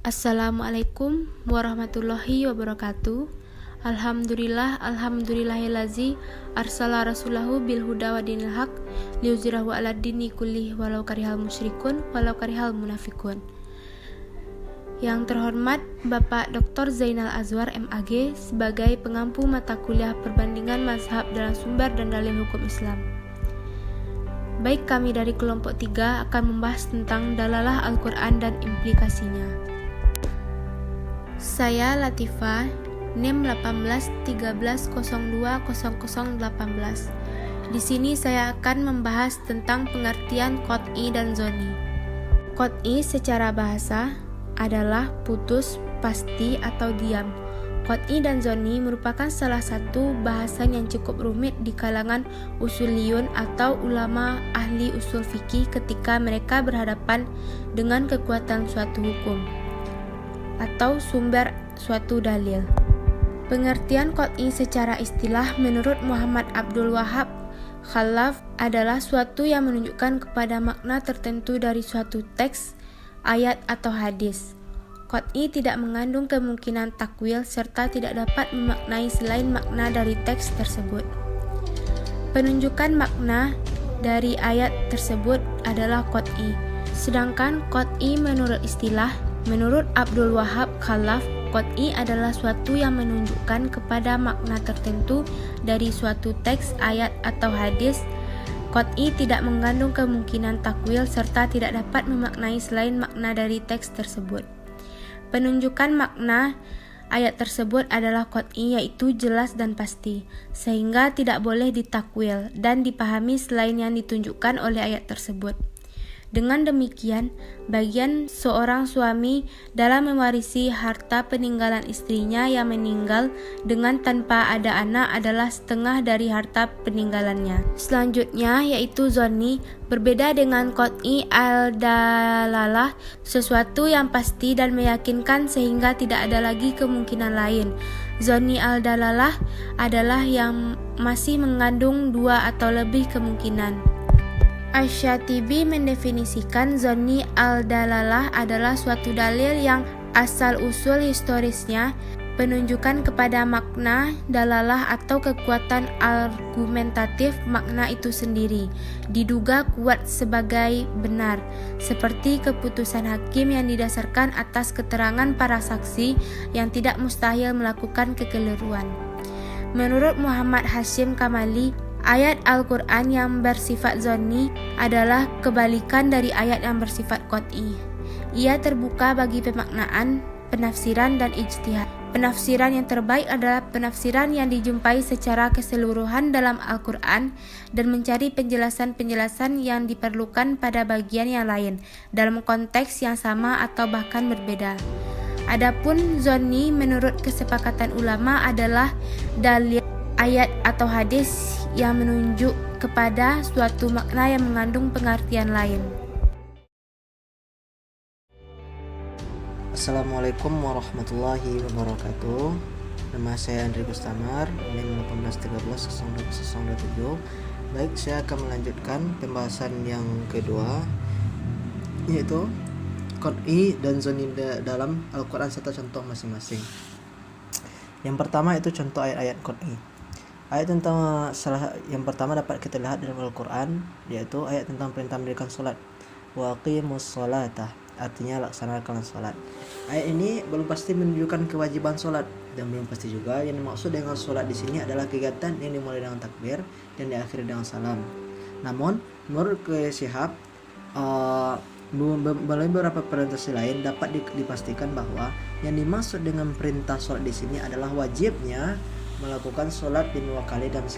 Assalamualaikum warahmatullahi wabarakatuh. Alhamdulillahillazi arsala rasulahu bil huda wa dinil haq liyuzhirahu 'ala dini kullih walau karihal musyrikun walau karihal munafikun. Yang terhormat Bapak Dr. Zainal Azwar MAG sebagai pengampu mata kuliah perbandingan mazhab dalam sumber dan dalil hukum Islam. Baik, kami dari kelompok 3 akan membahas tentang dalalah Al-Quran dan implikasinya. Saya Latifah, NIM 1813020018. Di sini saya akan membahas tentang pengertian qat'i dan zonni. Qat'i secara bahasa adalah putus, pasti atau diam. Qat'i dan zonni merupakan salah satu bahasan yang cukup rumit di kalangan usuliyun atau ulama ahli usul fikih ketika mereka berhadapan dengan kekuatan suatu hukum atau sumber suatu dalil. Pengertian qat'i secara istilah menurut Muhammad Abdul Wahab Khalaf adalah suatu yang menunjukkan kepada makna tertentu dari suatu teks, ayat atau hadis. Qat'i tidak mengandung kemungkinan takwil serta tidak dapat memaknai selain makna dari teks tersebut. Penunjukan makna dari ayat tersebut adalah qat'i. Sedangkan qat'i menurut menurut Abdul Wahab Khalaf, qat'i adalah suatu yang menunjukkan kepada makna tertentu dari suatu teks, ayat atau hadis. Qat'i tidak mengandung kemungkinan takwil serta tidak dapat memaknai selain makna dari teks tersebut. Penunjukan makna ayat tersebut adalah qat'i, yaitu jelas dan pasti, sehingga tidak boleh ditakwil dan dipahami selain yang ditunjukkan oleh ayat tersebut. Dengan demikian, bagian seorang suami dalam mewarisi harta peninggalan istrinya yang meninggal dengan tanpa ada anak adalah setengah dari harta peninggalannya. Selanjutnya yaitu zonni, berbeda dengan qat'i al-dalalah, sesuatu yang pasti dan meyakinkan sehingga tidak ada lagi kemungkinan lain. Zonni al-dalalah adalah yang masih mengandung 2 atau lebih kemungkinan. Asy-Syatibi mendefinisikan zonni al-dalalah adalah suatu dalil yang asal-usul historisnya penunjukan kepada makna dalalah atau kekuatan argumentatif makna itu sendiri diduga kuat sebagai benar, seperti keputusan hakim yang didasarkan atas keterangan para saksi yang tidak mustahil melakukan kekeliruan. Menurut Muhammad Hashim Kamali, ayat Al-Quran yang bersifat zonni adalah kebalikan dari ayat yang bersifat qat'i. Ia terbuka bagi pemaknaan, penafsiran, dan ijtihad. Penafsiran yang terbaik adalah penafsiran yang dijumpai secara keseluruhan dalam Al-Quran dan mencari penjelasan-penjelasan yang diperlukan pada bagian yang lain dalam konteks yang sama atau bahkan berbeda. Adapun zonni menurut kesepakatan ulama adalah dalil ayat atau hadis yang menunjuk kepada suatu makna yang mengandung pengertian lain. Assalamualaikum warahmatullahi wabarakatuh. Nama saya Andri Gustamar, NIM 1813020027. Baik, saya akan melanjutkan pembahasan yang kedua, yaitu qat'i dan zonni dalam Al-Quran serta contoh masing-masing. Yang pertama itu contoh ayat-ayat qat'i. Ayat yang pertama dapat kita lihat dalam Al-Quran, yaitu ayat tentang perintah mendirikan salat. Wa aqimus sholata, artinya laksanakanlah salat. Ayat ini belum pasti menunjukkan kewajiban salat dan belum pasti juga yang dimaksud dengan salat di sini adalah kegiatan yang dimulai dengan takbir dan diakhiri dengan salam. Namun, menurut Syihab, melalui beberapa presentasi lain dapat dipastikan bahwa yang dimaksud dengan perintah salat di sini adalah wajibnya melakukan sholat 5 kali dalam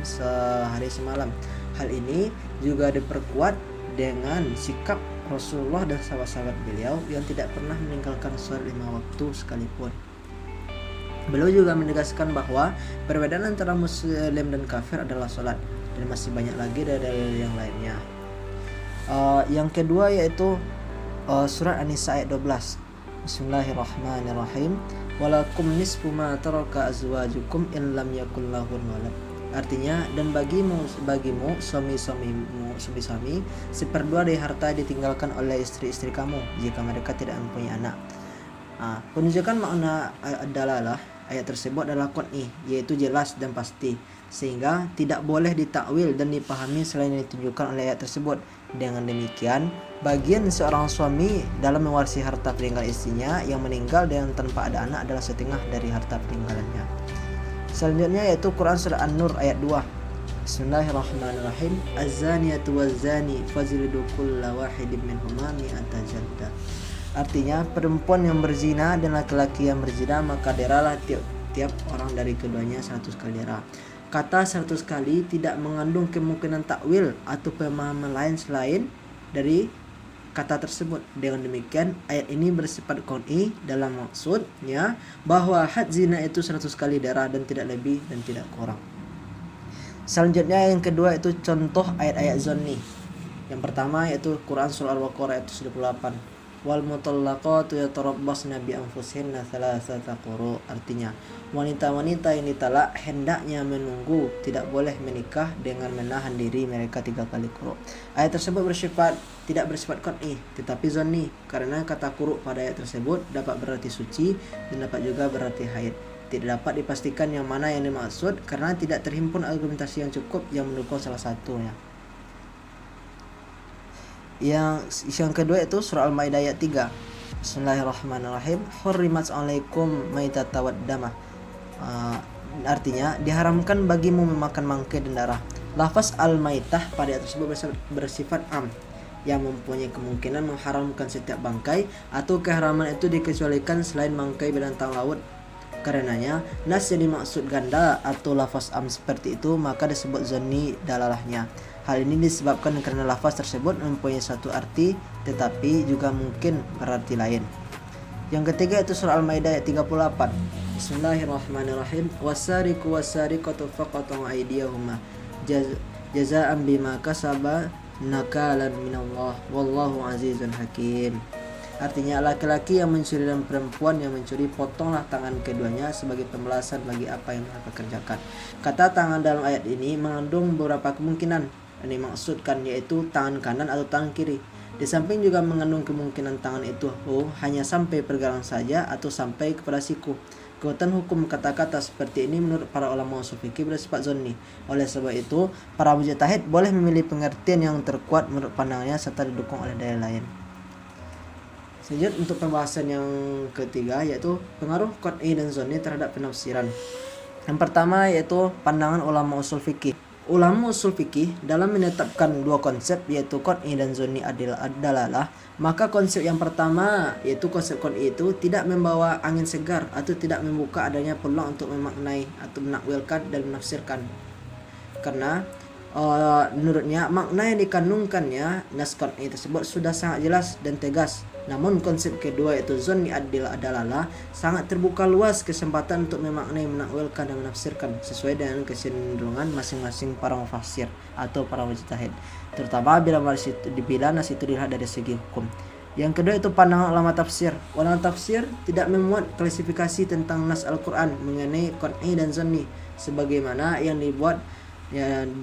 sehari semalam. Hal ini juga diperkuat dengan sikap Rasulullah dan sahabat-sahabat beliau yang tidak pernah meninggalkan sholat 5 waktu sekalipun. Beliau juga menegaskan bahwa perbedaan antara muslim dan kafir adalah sholat, dan masih banyak lagi dari yang lainnya. Yang kedua yaitu surat An-Nisa ayat 12. Bismillahirrahmanirrahim. Walakum nisfu ma taraka azwajukum in lam yakul lahun walad. Artinya, dan bagimu suami seperdua dari harta ditinggalkan oleh istri-istri kamu jika mereka tidak mempunyai anak. Penunjukan makna dalalah ayat tersebut adalah qat'i, yaitu jelas dan pasti, sehingga tidak boleh ditakwil dan dipahami selain yang ditunjukkan oleh ayat tersebut. Dengan demikian, bagian seorang suami dalam mewarisi harta peninggalan istrinya yang meninggal dengan tanpa ada anak adalah setengah dari harta peninggalannya. Selanjutnya yaitu Quran surah An-Nur ayat 2. Bismillahirrahmanirrahim. Az-zaniyatu waz-zani fajlidu kulla wahidin minhuma mi'ata jaldah. Artinya, perempuan yang berzina dan laki-laki yang berzina maka deralah tiap orang dari keduanya 100 kali dera. Kata 100 kali tidak mengandung kemungkinan takwil atau pemahaman lain selain dari kata tersebut. Dengan demikian, ayat ini bersifat qat'i dalam maksudnya bahwa had zina itu 100 kali darah dan tidak lebih dan tidak kurang. Selanjutnya yang kedua itu contoh ayat-ayat zonni. Yang pertama yaitu Quran surah Al-Baqarah ayat 78. Wal mutallaqatu yatarabbasna bi anfusihinna thalathata quru. Artinya, wanita-wanita yang ditalak hendaknya menunggu, tidak boleh menikah dengan menahan diri mereka 3 kali quru. Ayat tersebut tidak bersifat qat'i tetapi zonni, karena kata quru pada ayat tersebut dapat berarti suci dan dapat juga berarti haid. Tidak dapat dipastikan yang mana yang dimaksud karena tidak terhimpun argumentasi yang cukup yang mendukung salah satunya. Yang kedua itu surah Al-Maidah ayat 3. Bismillahirrahmanirrahim. Hurrimat 'alaikum maitata waddama. Artinya, diharamkan bagimu memakan bangkai dan darah. Lafaz al-maitah pada ayat tersebut bersifat am, yang mempunyai kemungkinan mengharamkan setiap bangkai, atau keharaman itu dikecualikan selain bangkai binatang laut. Karenanya, nas yang dimaksud ganda atau lafaz am seperti itu maka disebut zonni dalalahnya. Hal ini disebabkan karena lafaz tersebut mempunyai satu arti tetapi juga mungkin berarti lain. Yang ketiga itu surah Al-Maidah ayat 38. Bismillahirrahmanirrahim. Wasariqu wasariqatu faqatu aydiyahuma jazaa'an bima kasaba nakalan minallah wallahu azizun hakim. Artinya, laki-laki yang mencuri dan perempuan yang mencuri, potonglah tangan keduanya sebagai pembalasan bagi apa yang mereka kerjakan. Kata tangan dalam ayat ini mengandung beberapa kemungkinan yang dimaksudkan, yaitu tangan kanan atau tangan kiri. Di samping juga mengandung kemungkinan tangan itu hanya sampai pergelangan saja atau sampai kepada siku. Kekuatan hukum kata-kata seperti ini menurut para ulama ushul fikih bersifat zonni. Oleh sebab itu, para mujtahid boleh memilih pengertian yang terkuat menurut pandangannya serta didukung oleh dalil lain. Selanjutnya untuk pembahasan yang ketiga yaitu pengaruh qat'i dan zonni terhadap penafsiran. Yang pertama yaitu pandangan ulama ushul fikih. Ulama ushul fikih dalam menetapkan dua konsep yaitu qat'i dan zonni adalah, maka konsep yang pertama yaitu konsep qat'i itu tidak membawa angin segar atau tidak membuka adanya peluang untuk memaknai atau menakwilkan dan menafsirkan. Karena menurutnya makna yang dikandungkannya nas qat'i tersebut sudah sangat jelas dan tegas. Namun konsep kedua yaitu zonni adalah sangat terbuka luas kesempatan untuk memaknai, menakwilkan dan menafsirkan sesuai dengan kecenderungan masing-masing para mufassir atau para mujtahid, terutama bila nas itu dilihat dari segi hukum. Yang kedua itu pandangan ulama tafsir. Ulama tafsir tidak memuat klasifikasi tentang nas Al-Quran mengenai qat'i dan zonni sebagaimana yang dibuat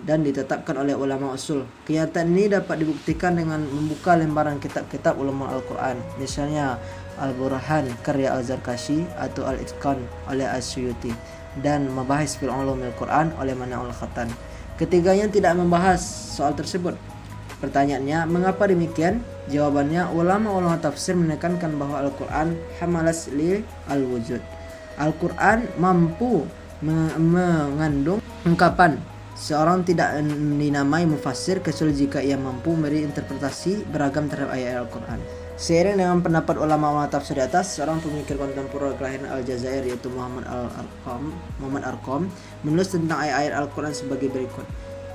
dan ditetapkan oleh ulama usul. Kenyataan ini dapat dibuktikan dengan membuka lembaran kitab-kitab ulama Al-Quran, misalnya Al-Burhan karya Al-Zarkashi atau Al-Itqan oleh As-Suyuti dan Mabahis fil Ulumil Quran oleh Mana'ul Khatan. Ketiganya tidak membahas soal tersebut. Pertanyaannya, mengapa demikian? Jawabannya, ulama-ulama tafsir menekankan bahwa Al-Quran hamalas li al-wujud. Al-Quran mampu mengandung ungkapan. Seorang tidak dinamai mufassir kecuali jika ia mampu memberi interpretasi beragam terhadap ayat Al-Quran. Seiring dengan pendapat ulama tafsir di atas, seorang pemikir kontemporer kelahiran Aljazair yaitu Muhammad Arqam menulis tentang ayat-ayat Al-Quran sebagai berikut.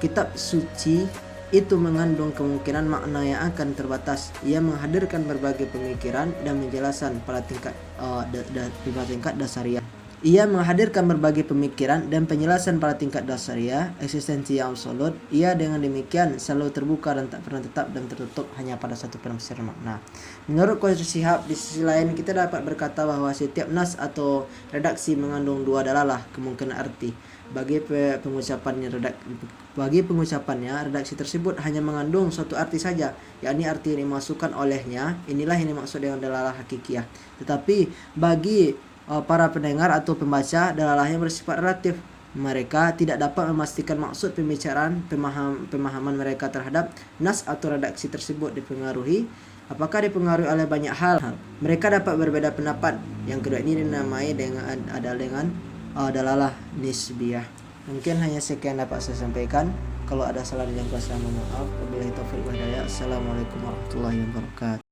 Kitab suci itu mengandung kemungkinan makna yang akan terbatas. Ia menghadirkan berbagai pemikiran dan penjelasan pada tingkat dasariah. Ia menghadirkan berbagai pemikiran dan penjelasan pada tingkat dasariah, eksistensi yang absolut. Ia dengan demikian selalu terbuka dan tak pernah tetap dan tertutup hanya pada satu penafsiran makna. Menurut Qadhi Shihab, di sisi lain kita dapat berkata bahwa setiap nas atau redaksi mengandung dua dalalah kemungkinan arti. Bagi pengucapannya, redaksi tersebut hanya mengandung suatu arti saja, yakni arti yang dimasukkan olehnya. Inilah yang dimaksud dengan dalalah hakikiyah. Tetapi bagi para pendengar atau pembaca, dalalahnya bersifat relatif. Mereka tidak dapat memastikan maksud pembicaraan. Pemahaman mereka terhadap nas atau redaksi tersebut apakah dipengaruhi oleh banyak hal. Mereka dapat berbeda pendapat. Yang kedua ini dinamai dengan dalalah nisbiyah. Mungkin hanya sekian dapat saya sampaikan. Kalau ada salah dan saya mohon maaf. Wabillahi taufiq wal hidayah. Assalamualaikum warahmatullahi wabarakatuh.